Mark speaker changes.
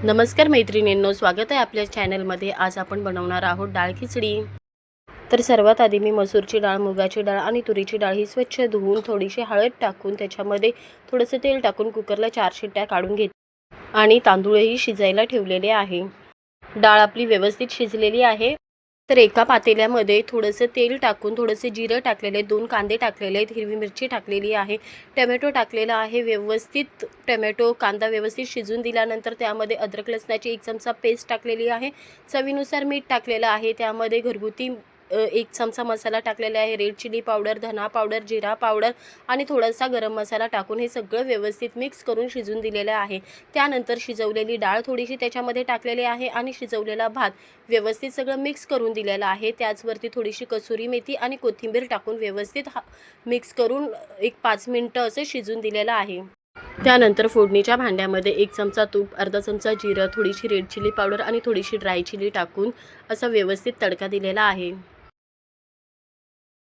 Speaker 1: नमस्कार मैत्रिणींनो, स्वागत आहे आपल्या चॅनलमध्ये। आज आपण बनवणार आहोत डाळ खिचडी। तर सर्वात आधी मी मसूरची डाळ, मुगाची डाळ आणि तुरीची डाळ ही स्वच्छ धुवून थोडीशी हळद टाकून त्याच्यामध्ये थोडंसं तेल टाकून कुकरला 4 शिट्ट्या काढून घेतल्या आणि तांदूळही शिजायला ठेवलेले आहे। डाळ आपली व्यवस्थित शिजलेली आहे। तर एका पातेल्यामध्ये थोडंसं तेल टाकून थोडंसं जिरं टाकलेले, 2 कांदे टाकलेले आहेत, हिरवी मिरची टाकलेली आहे, टोमॅटो टाकलेला आहे। व्यवस्थित टोमॅटो कांदा व्यवस्थित शिजून दिल्यानंतर त्यामध्ये अद्रक लसणाची 1 चमचा पेस्ट टाकलेली आहे, चवीनुसार मीठ टाकलेलं आहे, त्यामध्ये घरगुती 1 चमचा मसाला टाकलेला आहे, रेड चिली पावडर, धना पावडर, जिरा पावडर आणि थोडासा गरम मसाला टाकून हे सगळं व्यवस्थित मिक्स करून शिजून दिलेलं आहे। त्यानंतर शिजवलेली डाळ थोडीशी त्याच्यामध्ये टाकलेली आहे आणि शिजवलेला भात व्यवस्थित सगळं मिक्स करून दिलेला आहे। त्याचवरती थोडीशी कसुरी मेथी आणि कोथिंबीर टाकून व्यवस्थित मिक्स करून 5 मिनिटं असं शिजून दिलेलं आहे। त्यानंतर फोडणीच्या भांड्यामध्ये 1 चमचा तूप, अर्धा चमचा जिरं, थोडीशी रेड चिली पावडर आणि थोडीशी ड्राय चिली टाकून असा व्यवस्थित तडका दिलेला आहे।